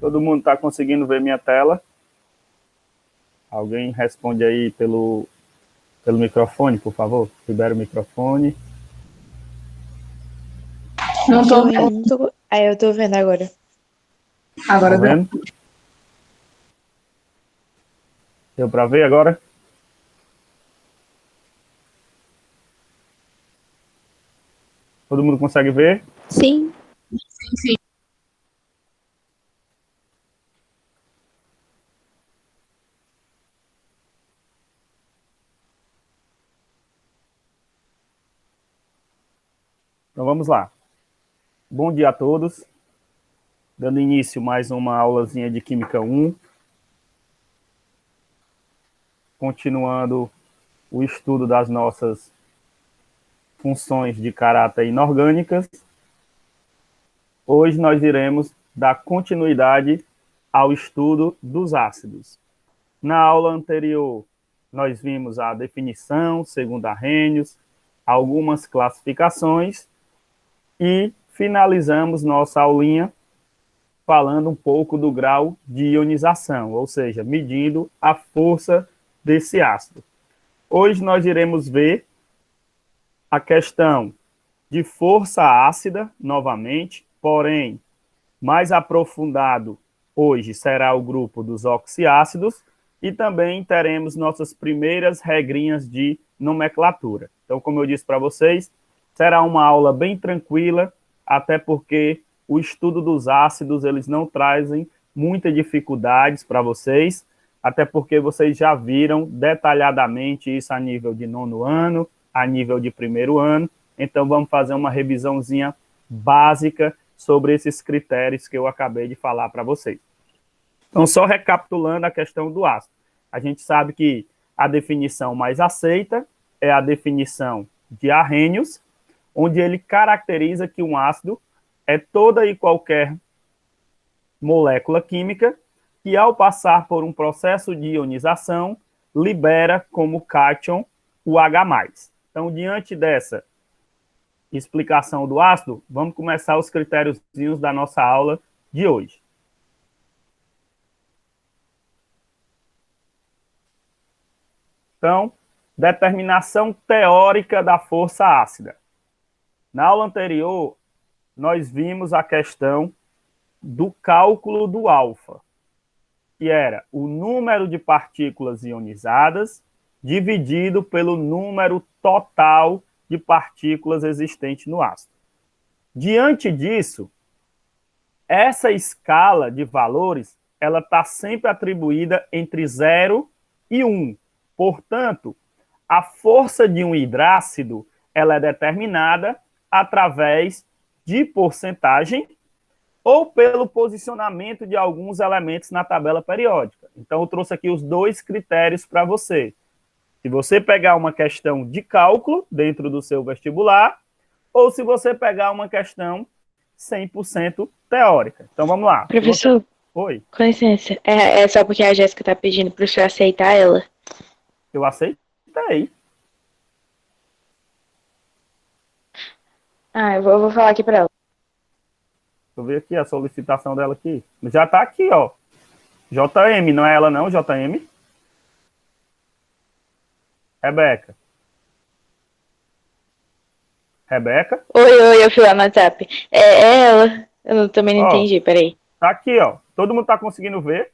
Todo mundo está conseguindo ver minha tela? Alguém responde aí pelo microfone, por favor? Libera o microfone. Não tô vendo. Eu tô vendo agora. Agora Tá vendo? Deu para ver agora? Todo mundo consegue ver? Sim. sim. Então vamos lá. Bom dia a todos. Dando início mais uma aulazinha de Química 1. Continuando o estudo das nossas funções de caráter inorgânicas. Hoje nós iremos dar continuidade ao estudo dos ácidos. Na aula anterior, nós vimos a definição, segundo Arrhenius, algumas classificações e finalizamos nossa aulinha falando um pouco do grau de ionização, ou seja, medindo a força desse ácido. Hoje nós iremos ver a questão de força ácida, novamente, porém, mais aprofundado hoje será o grupo dos oxiácidos e também teremos nossas primeiras regrinhas de nomenclatura. Então, como eu disse para vocês, será uma aula bem tranquila, até porque o estudo dos ácidos, eles não trazem muitas dificuldades para vocês, até porque vocês já viram detalhadamente isso a nível de 9º ano, a nível de 1º ano. Então, vamos fazer uma revisãozinha básica sobre esses critérios que eu acabei de falar para vocês. Então, só recapitulando a questão do ácido. A gente sabe que a definição mais aceita é a definição de Arrhenius, onde ele caracteriza que um ácido é toda e qualquer molécula química que, ao passar por um processo de ionização, libera como cátion o H+. Então, diante dessa explicação do ácido, vamos começar os critériozinhos da nossa aula de hoje. Então, determinação teórica da força ácida. Na aula anterior, nós vimos a questão do cálculo do alfa, que era o número de partículas ionizadas dividido pelo número total de partículas existentes no ácido. Diante disso, essa escala de valores, ela está sempre atribuída entre 0 e 1. Portanto, a força de um hidrácido, ela é determinada através de porcentagem ou pelo posicionamento de alguns elementos na tabela periódica. Então, eu trouxe aqui os dois critérios para você. Se você pegar uma questão de cálculo dentro do seu vestibular, ou se você pegar uma questão 100% teórica. Então, vamos lá. Professor, Oi. Com licença. É só porque a Jéssica tá pedindo para o senhor aceitar ela? Eu aceitei. Eu vou falar aqui para ela. Deixa eu ver aqui a solicitação dela aqui. Já está aqui, ó. JM, não é ela não, JM? Rebeca. Oi, eu fui lá no WhatsApp. É ela. Eu também não entendi, peraí. Tá aqui, ó. Todo mundo tá conseguindo ver?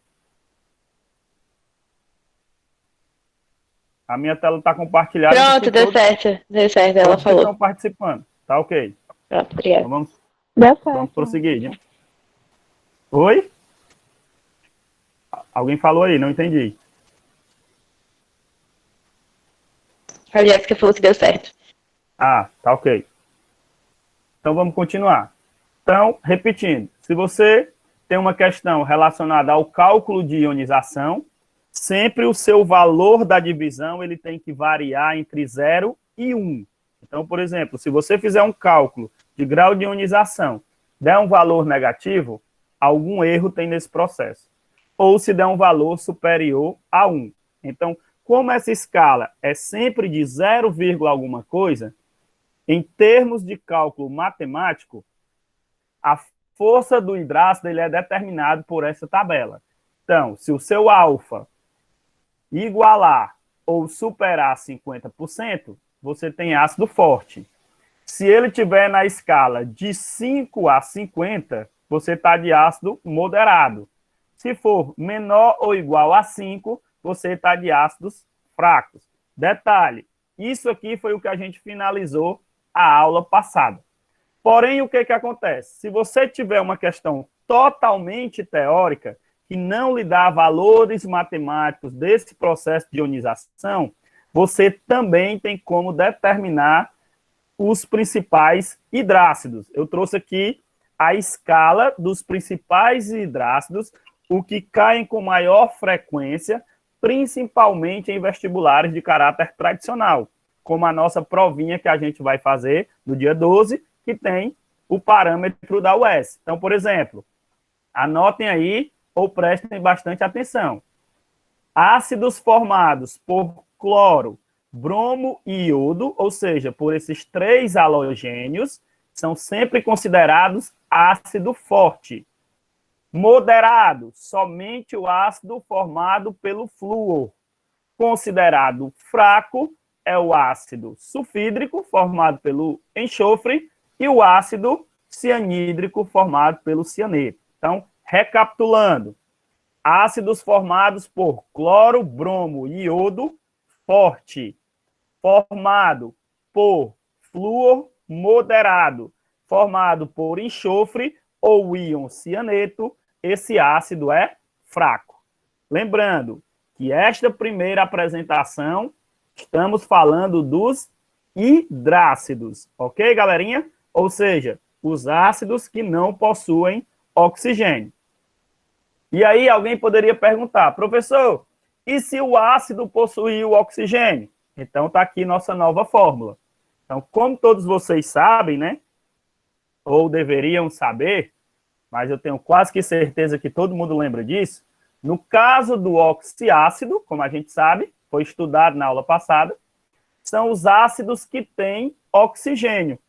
A minha tela tá compartilhada. Pronto, deu certo. Deu certo, ela falou. Estão participando. Tá ok. Pronto, obrigada. Então Deu certo. vamos prosseguir, né? Oi? Alguém falou aí, não entendi. A Jéssica falou que deu certo. Tá ok. Então vamos continuar. Então, repetindo, se você tem uma questão relacionada ao cálculo de ionização, sempre o seu valor da divisão ele tem que variar entre 0 e 1. Então, por exemplo, se você fizer um cálculo de grau de ionização, der um valor negativo, algum erro tem nesse processo. Ou se der um valor superior a 1. Então, como essa escala é sempre de 0, alguma coisa, em termos de cálculo matemático, a força do hidrácido ele é determinado por essa tabela. Então, se o seu alfa igualar ou superar 50%, você tem ácido forte. Se ele estiver na escala de 5 a 50, você está de ácido moderado. Se for menor ou igual a 5, você está de ácidos fracos. Detalhe, isso aqui foi o que a gente finalizou a aula passada. Porém, o que acontece? Se você tiver uma questão totalmente teórica, que não lhe dá valores matemáticos desse processo de ionização, você também tem como determinar os principais hidrácidos. Eu trouxe aqui a escala dos principais hidrácidos, o que caem com maior frequência, principalmente em vestibulares de caráter tradicional, como a nossa provinha que a gente vai fazer no dia 12, que tem o parâmetro da UES. Então, por exemplo, anotem aí ou prestem bastante atenção. Ácidos formados por cloro, bromo e iodo, ou seja, por esses 3 halogênios, são sempre considerados ácido forte. Moderado, somente o ácido formado pelo flúor. Considerado fraco é o ácido sulfídrico, formado pelo enxofre, e o ácido cianídrico, formado pelo cianeto. Então, recapitulando, ácidos formados por cloro, bromo e iodo, forte. Formado por flúor, moderado. Formado por enxofre ou íon cianeto, esse ácido é fraco. Lembrando que esta primeira apresentação, estamos falando dos hidrácidos, ok, galerinha? Ou seja, os ácidos que não possuem oxigênio. E aí alguém poderia perguntar, professor, e se o ácido possuir o oxigênio? Então está aqui nossa nova fórmula. Então, como todos vocês sabem, né? Ou deveriam saber, mas eu tenho quase que certeza que todo mundo lembra disso, no caso do oxiácido, como a gente sabe, foi estudado na aula passada, são os ácidos que têm oxigênio.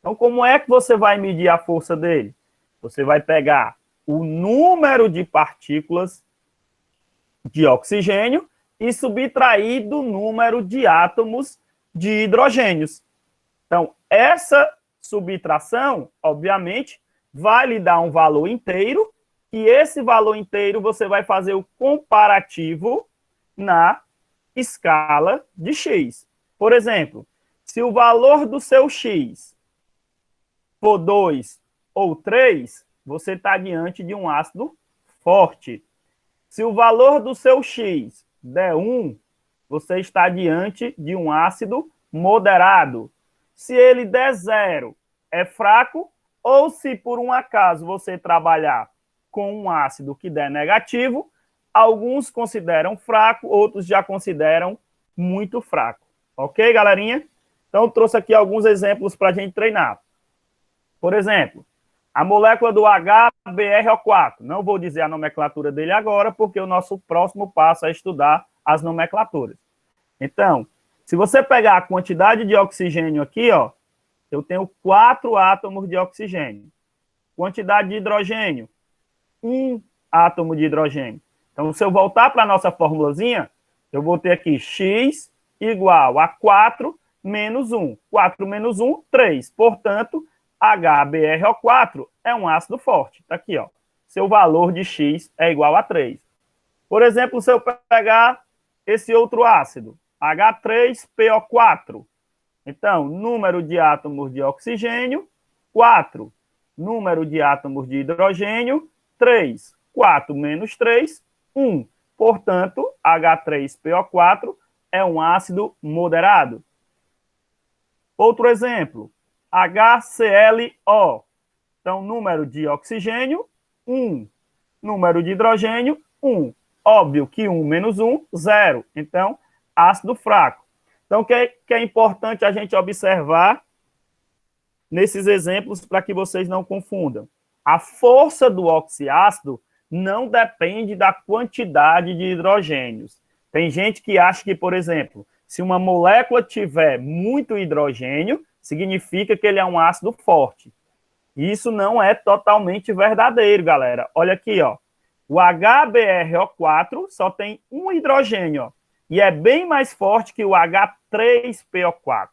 Então, como é que você vai medir a força dele? Você vai pegar o número de partículas de oxigênio e subtrair do número de átomos de hidrogênios. Então, essa subtração, obviamente, vai lhe dar um valor inteiro, e esse valor inteiro você vai fazer o comparativo na escala de X. Por exemplo, se o valor do seu X for 2 ou 3, você está diante de um ácido forte. Se o valor do seu X der 1, você está diante de um ácido moderado. Se ele der 0, é fraco, ou se por um acaso você trabalhar com um ácido que der negativo, alguns consideram fraco, outros já consideram muito fraco. Ok, galerinha? Então, eu trouxe aqui alguns exemplos para a gente treinar. Por exemplo, a molécula do HBrO4. Não vou dizer a nomenclatura dele agora, porque o nosso próximo passo é estudar as nomenclaturas. Então, se você pegar a quantidade de oxigênio aqui, ó, eu tenho 4 átomos de oxigênio. Quantidade de hidrogênio, 1 átomo de hidrogênio. Então, se eu voltar para a nossa formulazinha, eu vou ter aqui X igual a 4 menos 1. 4 menos 1, 3. Portanto, HBrO4 é um ácido forte. Está aqui, ó. Seu valor de X é igual a 3. Por exemplo, se eu pegar esse outro ácido, H3PO4. Então, número de átomos de oxigênio, 4. Número de átomos de hidrogênio, 3. 4 menos 3, 1. Portanto, H3PO4 é um ácido moderado. Outro exemplo, HClO. Então, número de oxigênio, 1. Número de hidrogênio, 1. Óbvio que 1 menos 1, 0. Então, ácido fraco. Então, o que é importante a gente observar nesses exemplos para que vocês não confundam? A força do oxiácido não depende da quantidade de hidrogênios. Tem gente que acha que, por exemplo, se uma molécula tiver muito hidrogênio, significa que ele é um ácido forte. Isso não é totalmente verdadeiro, galera. Olha aqui, ó. O HBrO4 só tem um hidrogênio, ó, e é bem mais forte que o H3PO4.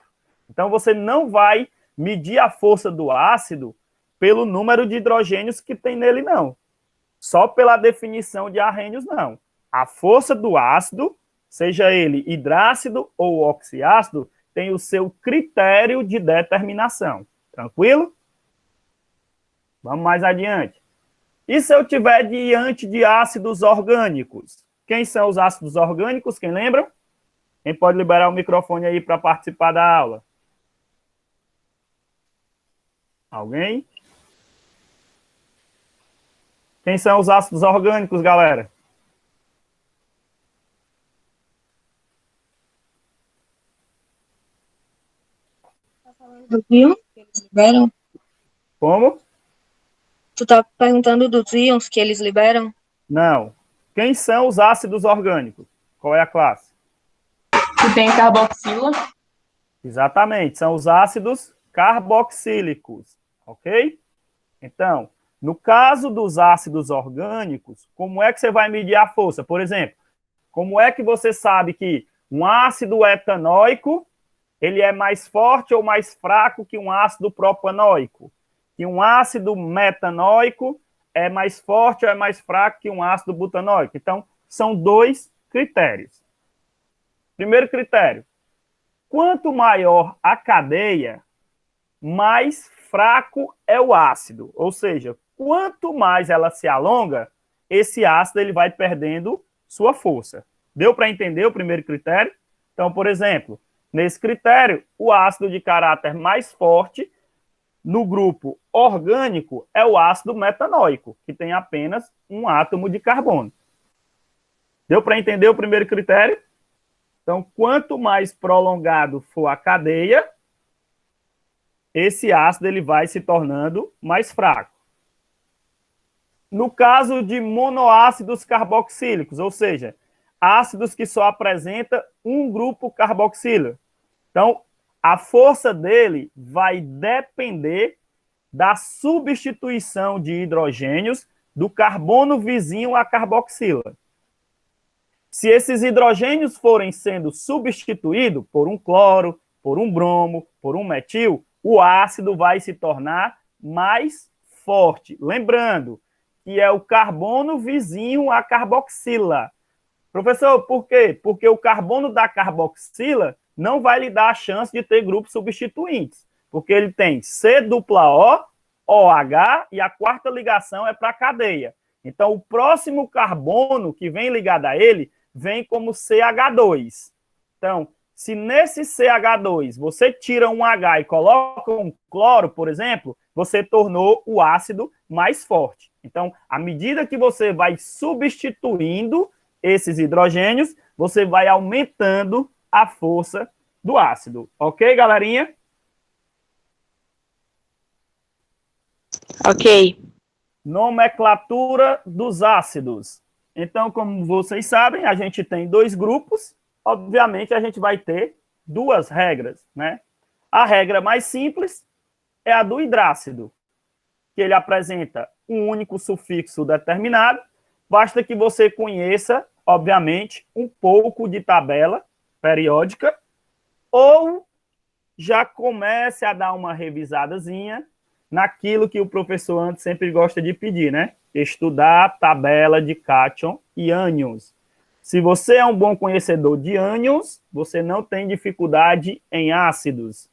Então, você não vai medir a força do ácido pelo número de hidrogênios que tem nele, não. Só pela definição de arrênios, não. A força do ácido, seja ele hidrácido ou oxiácido, tem o seu critério de determinação. Tranquilo? Vamos mais adiante. E se eu tiver diante de ácidos orgânicos? Quem são os ácidos orgânicos? Quem lembra? Quem pode liberar o microfone aí para participar da aula? Alguém? Quem são os ácidos orgânicos, galera? Dos íons que eles liberam? Como? Tu tá perguntando dos íons que eles liberam? Não. Quem são os ácidos orgânicos? Qual é a classe? Que tem carboxila. Exatamente, são os ácidos carboxílicos, ok? Então, no caso dos ácidos orgânicos, como é que você vai medir a força? Por exemplo, como é que você sabe que um ácido etanóico ele é mais forte ou mais fraco que um ácido propanoico? Que um ácido metanóico é mais forte ou é mais fraco que um ácido butanóico? Então, são dois critérios. Primeiro critério, quanto maior a cadeia, mais fraco é o ácido. Ou seja, quanto mais ela se alonga, esse ácido ele vai perdendo sua força. Deu para entender o primeiro critério? Então, por exemplo, nesse critério, o ácido de caráter mais forte no grupo orgânico é o ácido metanóico, que tem apenas um átomo de carbono. Deu para entender o primeiro critério? Então, quanto mais prolongado for a cadeia, esse ácido ele vai se tornando mais fraco. No caso de monoácidos carboxílicos, ou seja, ácidos que só apresentam um grupo carboxílico. Então, a força dele vai depender da substituição de hidrogênios do carbono vizinho à carboxila. Se esses hidrogênios forem sendo substituídos por um cloro, por um bromo, por um metil, o ácido vai se tornar mais forte. Lembrando que é o carbono vizinho à carboxila. Professor, por quê? Porque o carbono da carboxila não vai lhe dar a chance de ter grupos substituintes, porque ele tem C-O, OH, e a quarta ligação é para a cadeia. Então, o próximo carbono que vem ligado a ele vem como CH2. Então, se nesse CH2 você tira um H e coloca um cloro, por exemplo, você tornou o ácido mais forte. Então, à medida que você vai substituindo esses hidrogênios, você vai aumentando a força do ácido. Ok, galerinha? Ok. Nomenclatura dos ácidos. Então, como vocês sabem, a gente tem dois grupos. Obviamente, a gente vai ter duas regras, né? A regra mais simples é a do hidrácido, que ele apresenta um único sufixo determinado. Basta que você conheça, obviamente, um pouco de tabela periódica ou já comece a dar uma revisadazinha naquilo que o professor antes sempre gosta de pedir, né? Estudar a tabela de cátion e ânions. Se você é um bom conhecedor de ânions, você não tem dificuldade em ácidos.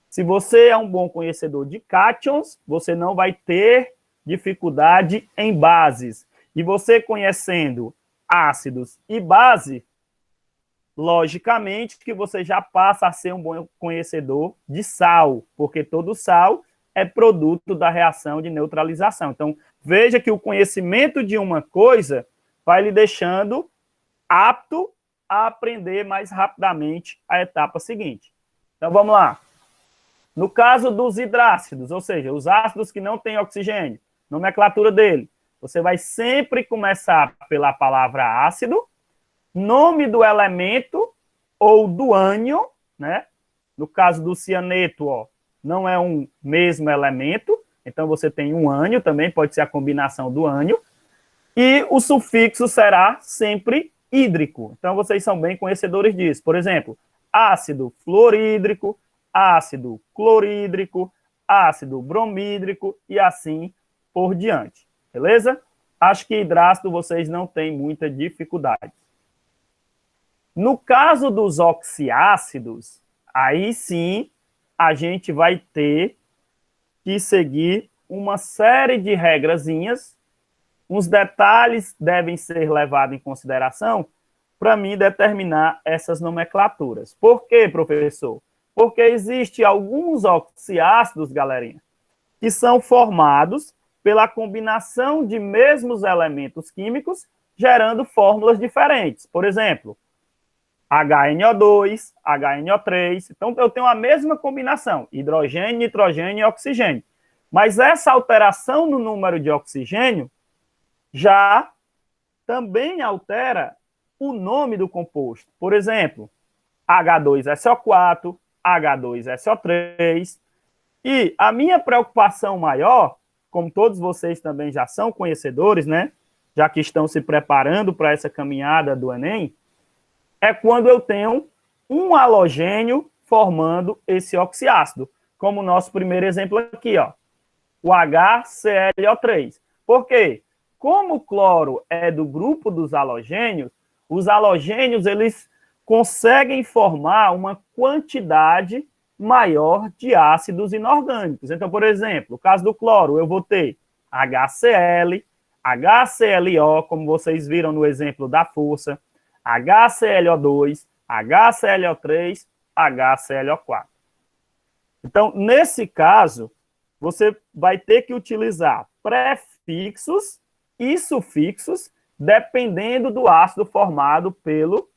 Se você é um bom conhecedor de cátions, você não vai ter dificuldade em bases. E você conhecendo ácidos e base, logicamente que você já passa a ser um bom conhecedor de sal, porque todo sal é produto da reação de neutralização. Então, veja que o conhecimento de uma coisa vai lhe deixando apto a aprender mais rapidamente a etapa seguinte. Então, vamos lá. No caso dos hidrácidos, ou seja, os ácidos que não têm oxigênio, nomenclatura dele, você vai sempre começar pela palavra ácido, nome do elemento ou do ânion, né? No caso do cianeto, ó, não é um mesmo elemento, Então, você tem um ânio, também pode ser a combinação do ânio, e o sufixo será sempre hídrico. Então, vocês são bem conhecedores disso. Por exemplo, ácido fluorídrico, ácido clorídrico, ácido bromídrico e assim por diante. Beleza? Acho que hidrácido vocês não têm muita dificuldade. No caso dos oxiácidos, aí sim a gente vai ter que seguir uma série de regrazinhas. Uns detalhes devem ser levados em consideração para mim determinar essas nomenclaturas. Por quê, professor? Porque existem alguns oxiácidos, galerinha, que são formados pela combinação de mesmos elementos químicos, gerando fórmulas diferentes. Por exemplo, HNO2, HNO3. Então, eu tenho a mesma combinação, hidrogênio, nitrogênio e oxigênio. Mas essa alteração no número de oxigênio já também altera o nome do composto. Por exemplo, H2SO4, H2SO3. E a minha preocupação maior, como todos vocês também já são conhecedores, né? Já que estão se preparando para essa caminhada do Enem, é quando eu tenho um halogênio formando esse oxiácido, como o nosso primeiro exemplo aqui, ó, o HClO3. Por quê? Como o cloro é do grupo dos halogênios, os halogênios eles conseguem formar uma quantidade maior de ácidos inorgânicos. Então, por exemplo, no caso do cloro, eu vou ter HCl, HClO, como vocês viram no exemplo da força, HClO2, HClO3, HClO4. Então, nesse caso, você vai ter que utilizar prefixos e sufixos dependendo do ácido formado pelo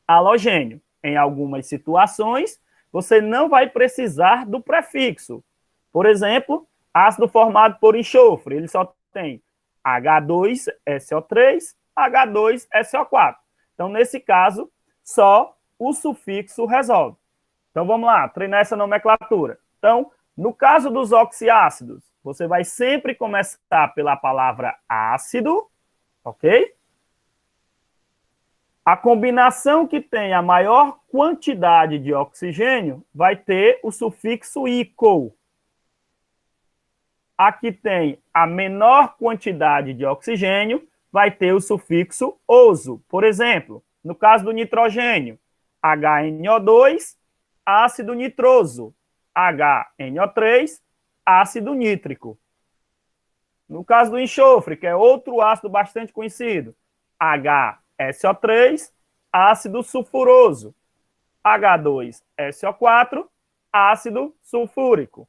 halogênio. Em algumas situações, você não vai precisar do prefixo. Por exemplo, ácido formado por enxofre, ele só tem H2SO3, H2SO4. Então, nesse caso, só o sufixo resolve. Então, vamos lá, treinar essa nomenclatura. Então, no caso dos oxiácidos, você vai sempre começar pela palavra ácido, ok? A combinação que tem a maior quantidade de oxigênio vai ter o sufixo ico. A que tem a menor quantidade de oxigênio vai ter o sufixo oso. Por exemplo, no caso do nitrogênio, HNO2, ácido nitroso. HNO3, ácido nítrico. No caso do enxofre, que é outro ácido bastante conhecido, HSO3, ácido sulfuroso. H2SO4, ácido sulfúrico.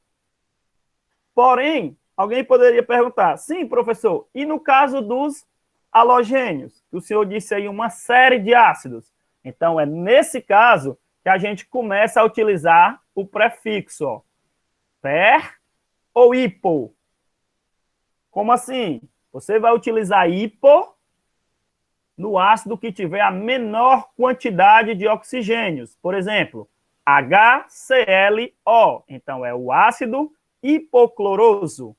Porém, alguém poderia perguntar, sim, professor, e no caso dos halogênios? O senhor disse aí uma série de ácidos. Então, é nesse caso que a gente começa a utilizar o prefixo, ó, per ou hipo. Como assim? Você vai utilizar hipo no ácido que tiver a menor quantidade de oxigênios. Por exemplo, HClO. Então, é o ácido hipocloroso.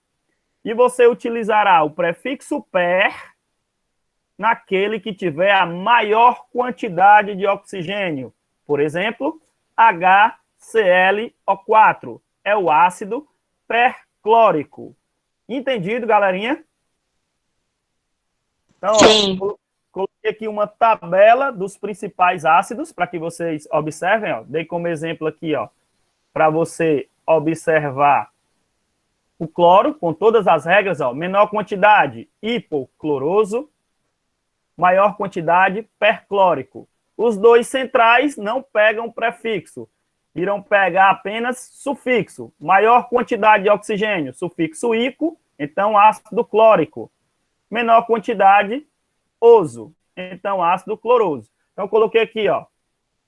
E você utilizará o prefixo per naquele que tiver a maior quantidade de oxigênio. Por exemplo, HClO4 é o ácido perclórico. Entendido, galerinha? Então, Sim. ó, coloquei aqui uma tabela dos principais ácidos para que vocês observem. Ó. Dei como exemplo aqui, ó, para você observar o cloro, com todas as regras, ó, menor quantidade, hipocloroso, maior quantidade, perclórico. Os dois centrais não pegam prefixo, irão pegar apenas sufixo. Maior quantidade de oxigênio, sufixo ico, então ácido clórico. Menor quantidade, oso, então ácido cloroso. Então, coloquei aqui, ó,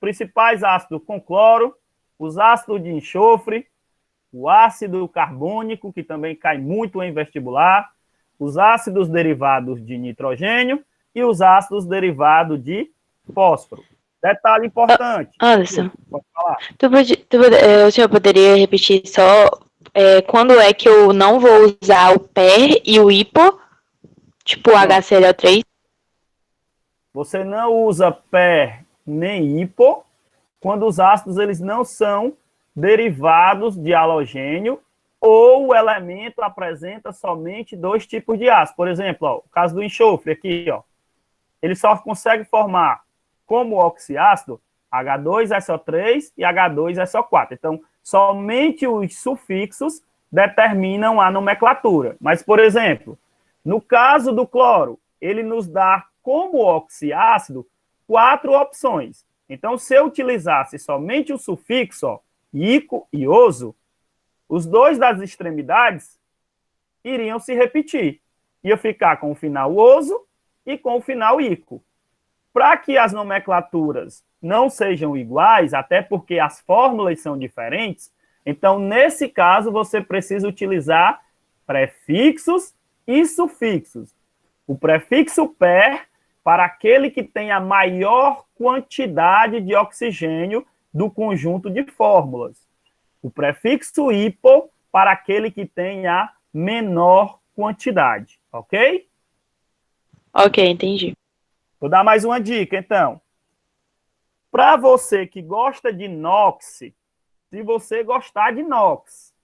principais ácidos com cloro, os ácidos de enxofre, o ácido carbônico, que também cai muito em vestibular, os ácidos derivados de nitrogênio e os ácidos derivados de fósforo. Detalhe importante. Anderson, Pode falar. o senhor poderia repetir só quando é que eu não vou usar o PER e o hipo, tipo o HCl3? Você não usa PER nem hipo quando os ácidos eles não são derivados de halogênio ou o elemento apresenta somente dois tipos de ácido. Por exemplo, ó, o caso do enxofre aqui, ó, ele só consegue formar como oxiácido H2SO3 e H2SO4. Então, somente os sufixos determinam a nomenclatura. Mas, por exemplo, no caso do cloro, ele nos dá como oxiácido 4 opções. Então, se eu utilizasse somente o sufixo, ó, ico e oso, os dois das extremidades iriam se repetir. Ia ficar com o final oso e com o final ico. Para que as nomenclaturas não sejam iguais, até porque as fórmulas são diferentes, então, nesse caso, você precisa utilizar prefixos e sufixos. O prefixo PER para aquele que tem a maior quantidade de oxigênio do conjunto de fórmulas. O prefixo hipo para aquele que tem a menor quantidade, ok? Ok, entendi. Vou dar mais uma dica, então. Para você que gosta de NOx, se você gostar de NOx,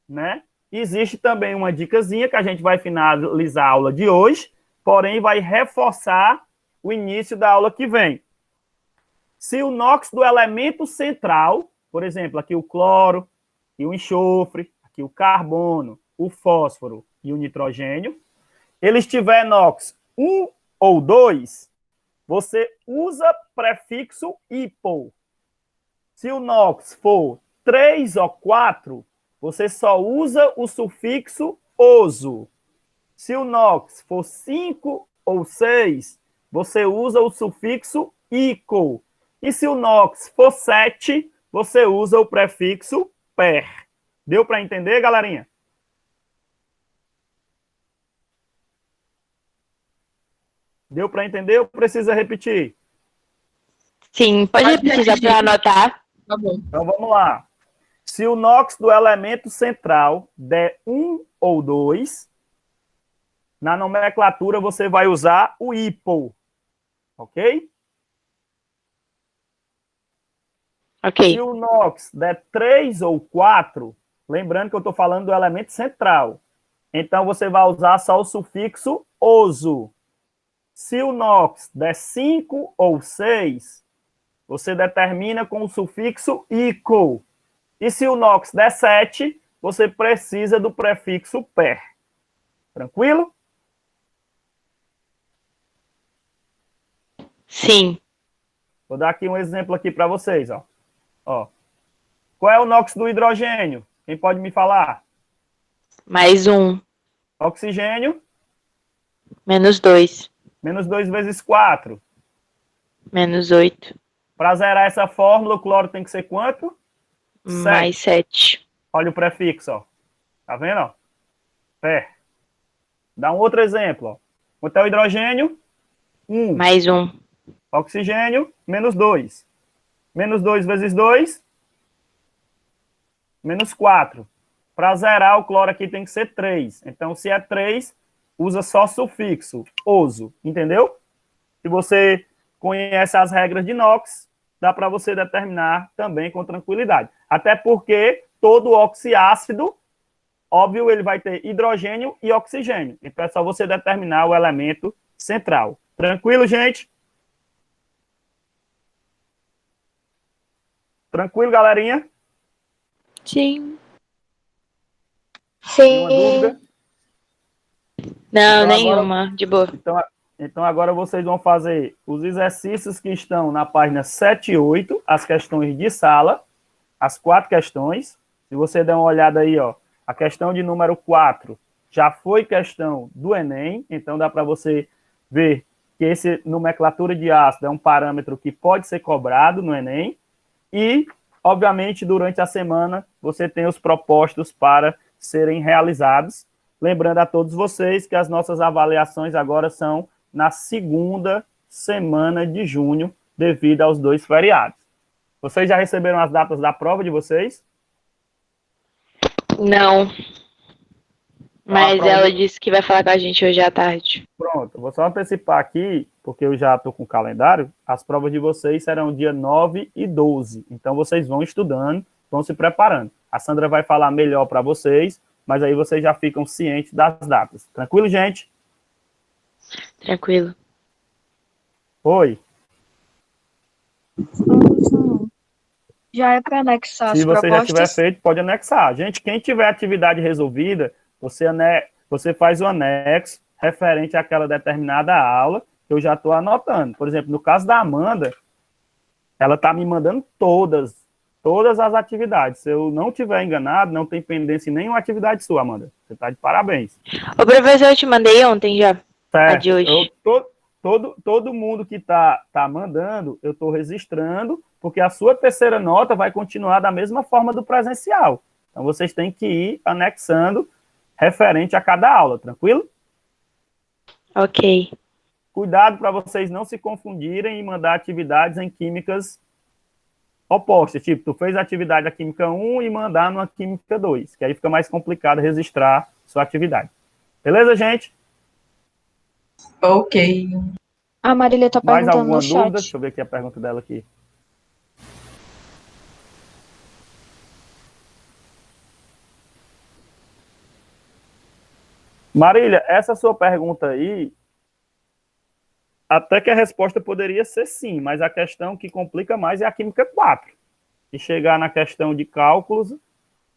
né? Existe também uma dicasinha que a gente vai finalizar a aula de hoje, porém vai reforçar o início da aula que vem. Se o NOx do elemento central, por exemplo, aqui o cloro e o enxofre, aqui o carbono, o fósforo e o nitrogênio, ele estiver NOx 1 ou 2, você usa prefixo hipo. Se o NOx for 3 ou 4, você só usa o sufixo oso. Se o NOx for 5 ou 6, você usa o sufixo ico. E se o NOx for 7, você usa o prefixo PER. Deu para entender, galerinha? Deu para entender ou precisa repetir? Sim, pode repetir para anotar. Tá bom. Então vamos lá. Se o NOx do elemento central der 1 ou 2, na nomenclatura você vai usar o hipo. Ok? Ok. Se o NOx der 3 ou 4, lembrando que eu estou falando do elemento central, então você vai usar só o sufixo oso. Se o NOx der 5 ou 6, você determina com o sufixo ico. E se o NOx der 7, você precisa do prefixo PER. Tranquilo? Sim. Vou dar aqui um exemplo aqui para vocês. Ó. Qual é o NOx do hidrogênio? Quem pode me falar? Mais 1. Oxigênio, Menos 2. menos 2 vezes 4. Menos 8. Para zerar essa fórmula, o cloro tem que ser quanto? Mais 7. Olha o prefixo, ó. Tá vendo, ó? PER. Dá um outro exemplo, ó. Quanto é o hidrogênio? 1. Mais 1. Oxigênio, menos 2. Menos 2 vezes 2, menos 4. Para zerar, o cloro aqui tem que ser 3. Então, se é 3, usa só sufixo, oso. Entendeu? Se você conhece as regras de NOx, dá para você determinar também com tranquilidade. Até porque todo oxiácido, óbvio, ele vai ter hidrogênio e oxigênio. Então, é só você determinar o elemento central. Tranquilo, gente? Tranquilo, galerinha? Sim. Nenhuma dúvida? Não, Então, nenhuma. De boa. Então, agora vocês vão fazer os exercícios que estão na página 7 e 8, as questões de sala, as 4 questões. Se você der uma olhada aí, ó, a questão de número 4 já foi questão do Enem, então dá para você ver que esse nomenclatura de ácido é um parâmetro que pode ser cobrado no Enem. E, obviamente, durante a semana, você tem os propostos para serem realizados. Lembrando a todos vocês que as nossas avaliações agora são na segunda semana de junho, devido aos 2 feriados. Vocês já receberam as datas da prova de vocês? Não, mas prova ela de- disse que vai falar com a gente hoje à tarde. Pronto, vou só antecipar aqui, porque eu já estou com o calendário. As provas de vocês serão dia 9 e 12. Então, vocês vão estudando, vão se preparando. A Sandra vai falar melhor para vocês, mas aí vocês já ficam cientes das datas. Tranquilo, gente? Tranquilo. Oi. Já é para anexar as Se você já tiver propostas? feito, pode anexar. Gente, quem tiver atividade resolvida, você faz o anexo referente àquela determinada aula, que eu já estou anotando. Por exemplo, no caso da Amanda, ela está me mandando todas as atividades. Se eu não tiver enganado, não tem pendência em nenhuma atividade sua, Amanda. Você está de parabéns. Ô, professor, eu te mandei ontem já. A de hoje. Todo mundo que tá mandando, eu estou registrando, porque a sua terceira nota vai continuar da mesma forma do presencial. Então, vocês têm que ir anexando referente a cada aula, tranquilo? Ok. Cuidado para vocês não se confundirem e mandar atividades em químicas opostas. Tipo, tu fez a atividade da química 1 e mandar numa química 2, que aí fica mais complicado registrar sua atividade. Beleza, gente? Ok. A Marília está Mais perguntando alguma no dúvida? chat. Deixa eu ver aqui a pergunta dela aqui. Marília, essa sua pergunta aí, até que a resposta poderia ser sim, mas a questão que complica mais é a química 4. E chegar na questão de cálculos,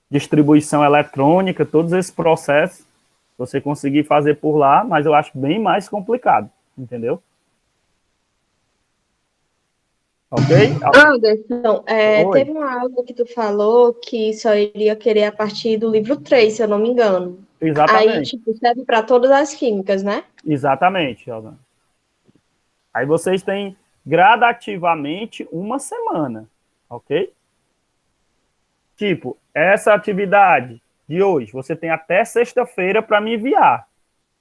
distribuição eletrônica, todos esses processos, você conseguir fazer por lá, mas eu acho bem mais complicado, entendeu? Ok? Anderson, Oi. teve uma aula que tu falou que só iria querer a partir do livro 3, se eu não me engano. Aí, Exatamente. tipo, serve para todas as químicas, né? Exatamente, Rosana. Aí vocês têm gradativamente uma semana, ok? Tipo, essa atividade de hoje, você tem até sexta-feira para me enviar,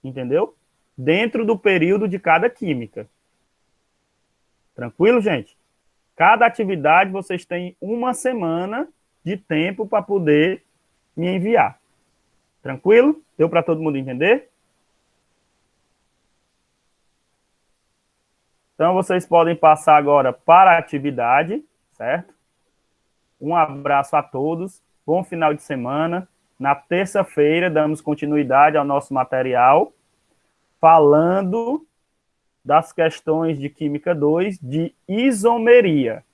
entendeu? Dentro do período de cada química. Tranquilo, gente? Cada atividade vocês têm uma semana de tempo para poder me enviar. Tranquilo? Deu para todo mundo entender? Então, vocês podem passar agora para a atividade, certo? Um abraço a todos, bom final de semana. Na terça-feira, damos continuidade ao nosso material, falando das questões de Química 2 de isomeria.